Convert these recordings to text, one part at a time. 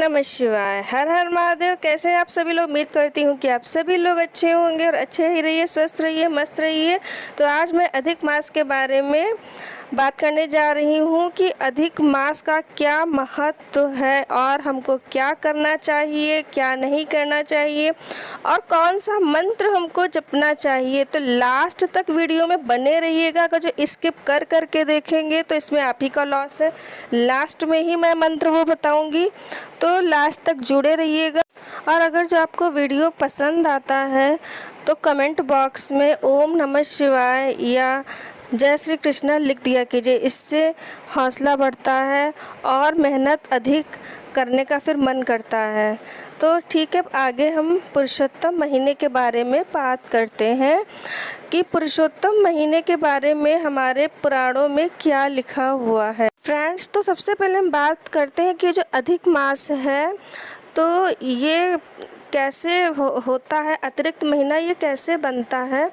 नमः शिवाय। हर हर महादेव। कैसे हैं आप सभी लोग? उम्मीद करती हूँ कि आप सभी लोग अच्छे होंगे और अच्छे ही रहिए, स्वस्थ रहिए, मस्त रहिए। तो आज मैं अधिक मास के बारे में बात करने जा रही हूँ कि अधिक मास का क्या महत्व है और हमको क्या करना चाहिए, क्या नहीं करना चाहिए और कौन सा मंत्र हमको जपना चाहिए। तो लास्ट तक वीडियो में बने रहिएगा। अगर जो स्किप कर करके देखेंगे तो इसमें आप ही का लॉस है। लास्ट में ही मैं मंत्र वो बताऊंगी, तो लास्ट तक जुड़े रहिएगा। और अगर जो आपको वीडियो पसंद आता है तो कमेंट बॉक्स में ओम नमः शिवाय या जय श्री कृष्णा लिख दिया कीजिए। इससे हौसला बढ़ता है और मेहनत अधिक करने का फिर मन करता है। तो ठीक है, आगे हम पुरुषोत्तम महीने के बारे में बात करते हैं कि पुरुषोत्तम महीने के बारे में हमारे पुराणों में क्या लिखा हुआ है। फ्रेंड्स, तो सबसे पहले हम बात करते हैं कि जो अधिक मास है तो ये कैसे होता है, अतिरिक्त महीना ये कैसे बनता है।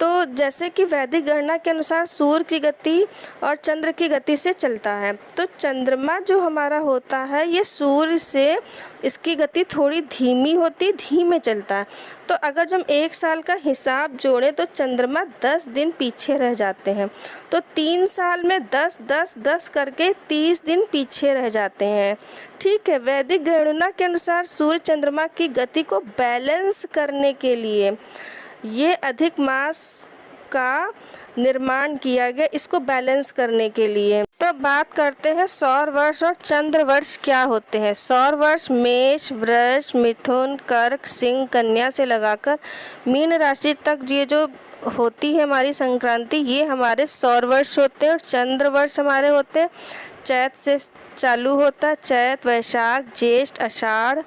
तो जैसे कि वैदिक गणना के अनुसार सूर्य की गति और चंद्र की गति से चलता है। तो चंद्रमा जो हमारा होता है ये सूर्य से इसकी गति थोड़ी धीमी होती, धीमे चलता है। तो अगर जब एक साल का हिसाब जोड़ें तो चंद्रमा 10 दिन पीछे रह जाते हैं। तो 3 साल में 10 10 10 करके 30 दिन पीछे रह जाते हैं। ठीक है, वैदिक गणना के अनुसार सूर्य चंद्रमा की गति को बैलेंस करने के लिए ये अधिक मास का निर्माण किया गया, इसको बैलेंस करने के लिए। तो बात करते हैं सौर वर्ष और चंद्र वर्ष क्या होते हैं। सौर वर्ष मेष, वृष, मिथुन, कर्क, सिंह, कन्या से लगाकर मीन राशि तक ये जो होती है हमारी संक्रांति, ये हमारे सौर वर्ष होते हैं। और चंद्र वर्ष हमारे होते हैं चैत से चालू होता है, चैत, वैशाख, ज्येष्ठ, आषाढ़,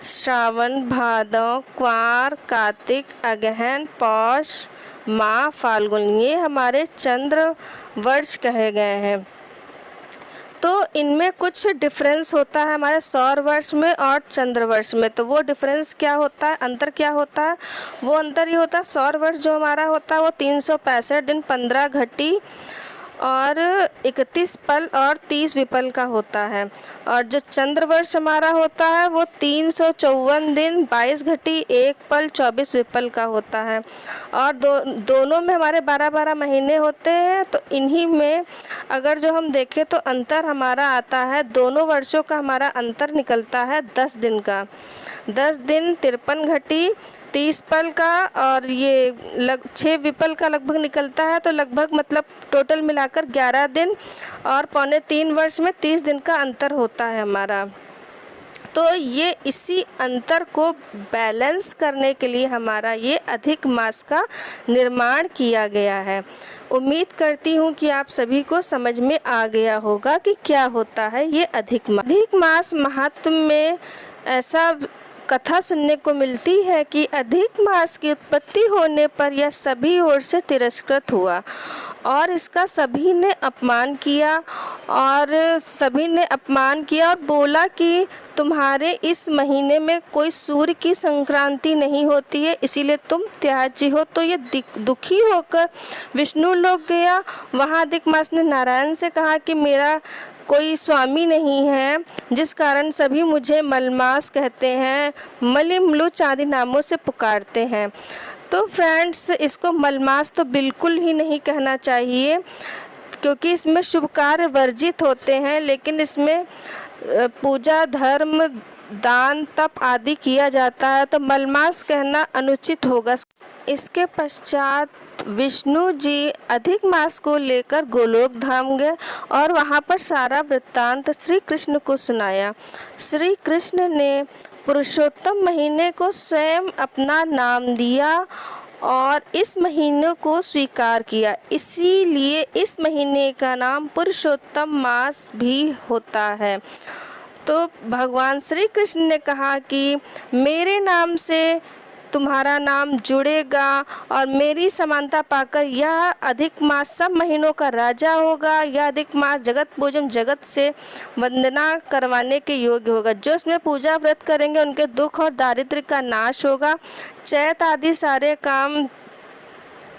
श्रावण, भादौ, क्वार, कार्तिक, अगहन, पौष, माह, फाल्गुन, ये हमारे चंद्र वर्ष कहे गए हैं। तो इनमें कुछ डिफरेंस होता है हमारे सौर वर्ष में और चंद्र वर्ष में। तो वो डिफरेंस क्या होता है, अंतर क्या होता है? वो अंतर ये होता है, सौर वर्ष जो हमारा होता है वो 365 दिन 15 घटी और 31 पल और 30 विपल का होता है। और जो चंद्र वर्ष हमारा होता है वो 354 दिन 22 घटी 1 पल 24 विपल का होता है। और दोनों में हमारे 12-12 महीने होते हैं। तो इन्हीं में अगर जो हम देखें तो अंतर हमारा आता है, दोनों वर्षों का हमारा अंतर निकलता है 10 दिन का। 10 दिन 53 घटी 30 पल का और ये 6 विपल का लगभग निकलता है। तो लगभग मतलब टोटल मिलाकर 11 दिन और 2.25 वर्ष में 30 दिन का अंतर होता है हमारा। तो ये इसी अंतर को बैलेंस करने के लिए हमारा ये अधिक मास का निर्माण किया गया है। उम्मीद करती हूँ कि आप सभी को समझ में आ गया होगा कि क्या होता है ये अधिक मास। अधिक मास महत्व में ऐसा कथा सुनने को मिलती है कि अधिक मास की उत्पत्ति होने पर यह सभी ओर से तिरस्कृत हुआ और इसका सभी ने अपमान किया और बोला कि तुम्हारे इस महीने में कोई सूर्य की संक्रांति नहीं होती है, इसीलिए तुम त्याज्य हो। तो ये दुखी होकर विष्णु लोक गया। वहाँ अधिक मास ने नारायण से कहा कि मेरा कोई स्वामी नहीं है, जिस कारण सभी मुझे मलमास कहते हैं, मलिमलुच आदि नामों से पुकारते हैं। तो फ्रेंड्स, इसको मलमास तो बिल्कुल ही नहीं कहना चाहिए क्योंकि इसमें शुभ कार्य वर्जित होते हैं, लेकिन इसमें पूजा, धर्म, दान, तप आदि किया जाता है। तो मलमास कहना अनुचित होगा। इसके पश्चात विष्णु जी अधिक मास को लेकर गोलोक धाम गए और वहाँ पर सारा वृत्तांत श्री कृष्ण को सुनाया। श्री कृष्ण ने पुरुषोत्तम महीने को स्वयं अपना नाम दिया और इस महीने को स्वीकार किया, इसीलिए इस महीने का नाम पुरुषोत्तम मास भी होता है। तो भगवान श्री कृष्ण ने कहा कि मेरे नाम से तुम्हारा नाम जुड़ेगा और मेरी समानता पाकर यह अधिक मास सब महीनों का राजा होगा। यह अधिक मास जगत पूजन, जगत से वंदना करवाने के योग्य होगा। जो इसमें पूजा व्रत करेंगे उनके दुख और दारिद्र्य का नाश होगा। चैत आदि सारे काम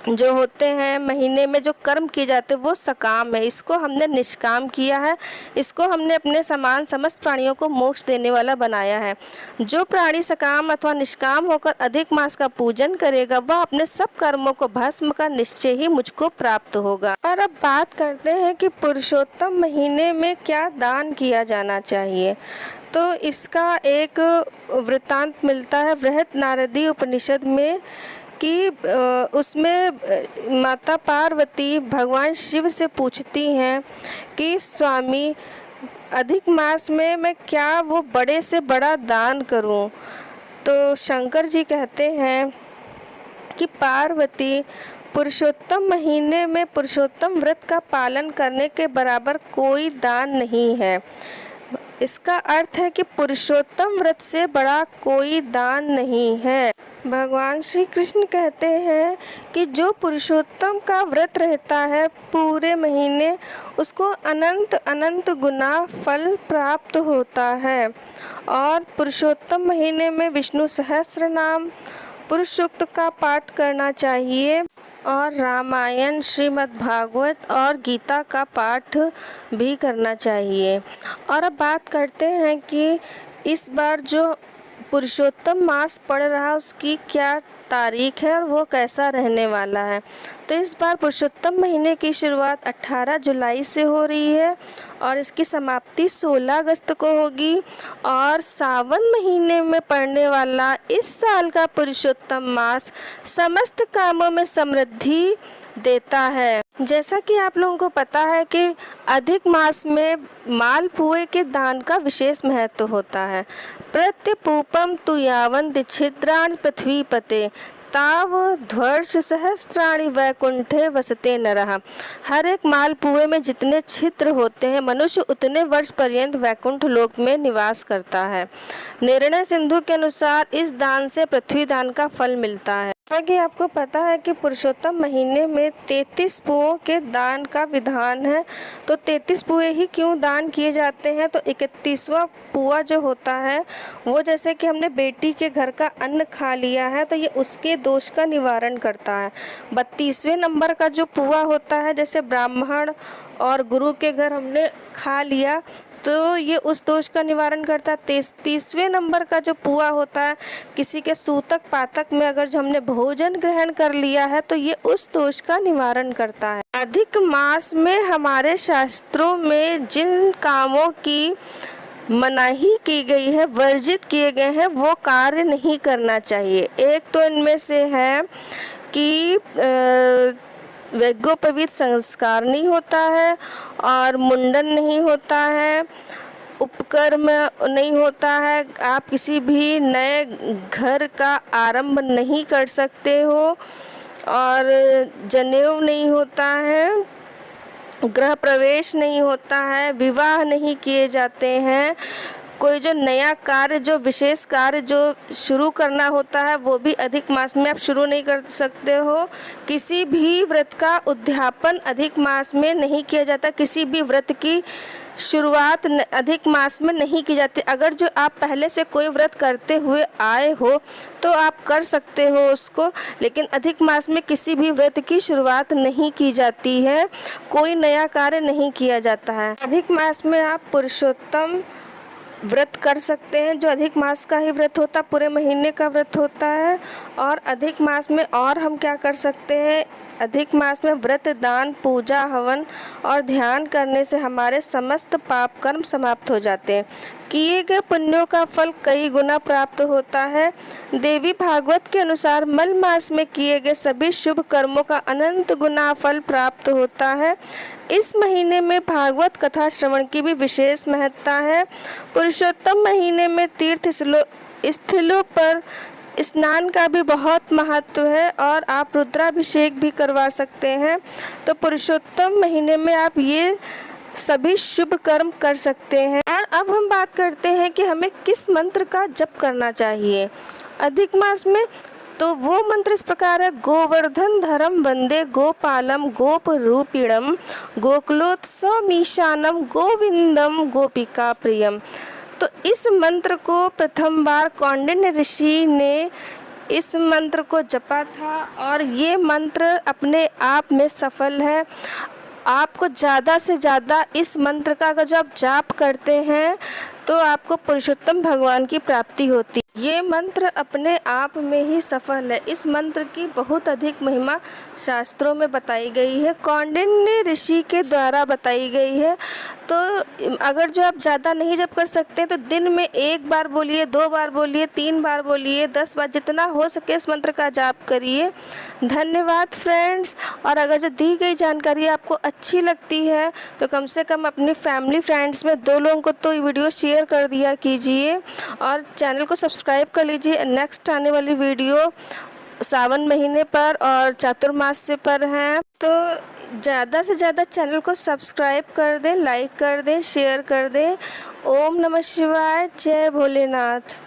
जो होते हैं महीने में जो कर्म किए जाते हैं वो सकाम है, इसको हमने निष्काम किया है। इसको हमने अपने समान समस्त प्राणियों को मोक्ष देने वाला बनाया है। जो प्राणी सकाम अथवा निष्काम होकर अधिक मास का पूजन करेगा वह अपने सब कर्मों को भस्म का निश्चय ही मुझको प्राप्त होगा। और अब बात करते हैं कि पुरुषोत्तम महीने में क्या दान किया जाना चाहिए। तो इसका एक वृत्तांत मिलता है बृहत नारदी उपनिषद में कि उसमें माता पार्वती भगवान शिव से पूछती हैं कि स्वामी अधिक मास में मैं क्या वो बड़े से बड़ा दान करूं। तो शंकर जी कहते हैं कि पार्वती पुरुषोत्तम महीने में पुरुषोत्तम व्रत का पालन करने के बराबर कोई दान नहीं है। इसका अर्थ है कि पुरुषोत्तम व्रत से बड़ा कोई दान नहीं है। भगवान श्री कृष्ण कहते हैं कि जो पुरुषोत्तम का व्रत रहता है पूरे महीने उसको अनंत अनंत गुना फल प्राप्त होता है। और पुरुषोत्तम महीने में विष्णु सहस्त्र नाम पुरुष सूक्त का पाठ करना चाहिए और रामायण श्रीमद् भागवत और गीता का पाठ भी करना चाहिए। और अब बात करते हैं कि इस बार जो पुरुषोत्तम मास पड़ रहा उसकी क्या तारीख है और वो कैसा रहने वाला है। तो इस बार पुरुषोत्तम महीने की शुरुआत 18 जुलाई से हो रही है और इसकी समाप्ति 16 अगस्त को होगी। और सावन महीने में पड़ने वाला इस साल का पुरुषोत्तम मास समस्त कामों में समृद्धि देता है। जैसा कि आप लोगों को पता है कि अधिक मास में मालपुए के दान का विशेष महत्व होता है। प्रत्यपूपम तु यावन्ति छिद्राणि पृथ्वीपते ताव ध्वर्ष सहस्त्राणि वैकुंठे वसते नरः। हर एक मालपुए में जितने छिद्र होते हैं मनुष्य उतने वर्ष पर्यंत वैकुंठ लोक में निवास करता है। निर्णय सिंधु के अनुसार इस दान से पृथ्वी दान का फल मिलता है। आगे आपको पता है कि पुरुषोत्तम महीने में 33 पुओं के दान का विधान है। तो 33 पुए ही क्यों दान किए जाते हैं, तो 31वां पुआ जो होता है वो जैसे कि हमने बेटी के घर का अन्न खा लिया है तो ये उसके दोष का निवारण करता है। 32वें नंबर का जो पुआ होता है जैसे ब्राह्मण और गुरु के घर हमने खा लिया तो ये उस दोष का निवारण करता है। 30वें नंबर का जो पुआ होता है किसी के सूतक पातक में अगर जो हमने भोजन ग्रहण कर लिया है तो ये उस दोष का निवारण करता है। अधिक मास में हमारे शास्त्रों में जिन कामों की मनाही की गई है वर्जित किए गए हैं वो कार्य नहीं करना चाहिए। एक तो इनमें से है कि यज्ञोपवीत संस्कार नहीं होता है और मुंडन नहीं होता है, उपकर्म नहीं होता है, आप किसी भी नए घर का आरंभ नहीं कर सकते हो और जनेऊ नहीं होता है, गृह प्रवेश नहीं होता है, विवाह नहीं किए जाते हैं, कोई जो नया कार्य जो विशेष कार्य जो शुरू करना होता है वो भी अधिक मास में आप शुरू नहीं कर सकते हो। किसी भी व्रत का उद्यापन अधिक मास में नहीं किया जाता, किसी भी व्रत की शुरुआत अधिक मास में नहीं की जाती। अगर जो आप पहले से कोई व्रत करते हुए आए हो तो आप कर सकते हो उसको, लेकिन अधिक मास में किसी भी व्रत की शुरुआत नहीं की जाती है, कोई नया कार्य नहीं किया जाता है। अधिक मास में आप पुरुषोत्तम व्रत कर सकते हैं जो अधिक मास का ही व्रत होता, पूरे महीने का व्रत होता है। और अधिक मास में और हम क्या कर सकते हैं, अधिक मास में व्रत दान पूजा हवन और ध्यान करने से हमारे समस्त पाप कर्म समाप्त हो जाते हैं। किए गए पुण्यों का फल कई गुना प्राप्त होता है। देवी भागवत के अनुसार मल मास में किए गए सभी शुभ कर्मों का अनंत गुना फल प्राप्त होता है। इस महीने में भागवत कथा श्रवण की भी विशेष महत्ता है। पुरुषोत्तम महीने में तीर्थ स्थलों पर स्नान का भी बहुत महत्व है और आप रुद्राभिषेक भी करवा सकते हैं। तो पुरुषोत्तम महीने में आप ये सभी शुभ कर्म कर सकते हैं। और अब हम बात करते हैं कि हमें किस मंत्र का जप करना चाहिए अधिक मास में। तो वो मंत्र इस प्रकार है, गोवर्धन धरम वंदे गोपालम गोप रूपिणम गोकुलोत्सव मीशानम गोविंदम गोपिका प्रियम। तो इस मंत्र को प्रथम बार कौंडिन्य ऋषि ने इस मंत्र को जपा था और ये मंत्र अपने आप में सफल है। आपको ज़्यादा से ज़्यादा इस मंत्र का अगर जो आप जाप करते हैं तो आपको पुरुषोत्तम भगवान की प्राप्ति होती है। ये मंत्र अपने आप में ही सफल है। इस मंत्र की बहुत अधिक महिमा शास्त्रों में बताई गई है, कौंडिन्य ऋषि के द्वारा बताई गई है। तो अगर जो आप ज़्यादा नहीं जप कर सकते तो दिन में 1 बार बोलिए, 2 बार बोलिए, 3 बार बोलिए, 10 बार, जितना हो सके इस मंत्र का जाप करिए। धन्यवाद फ्रेंड्स। और अगर जो दी गई जानकारी आपको अच्छी लगती है तो कम से कम अपनी फैमिली फ्रेंड्स में 2 लोगों को तो ये वीडियो शेयर कर दिया कीजिए और चैनल को सब्सक्राइब कर लीजिए। नेक्स्ट आने वाली वीडियो सावन महीने पर और चातुर्मास्य पर हैं, तो ज़्यादा से ज़्यादा चैनल को सब्सक्राइब कर दें, लाइक कर दें, शेयर कर दें। ओम नमः शिवाय। जय भोलेनाथ।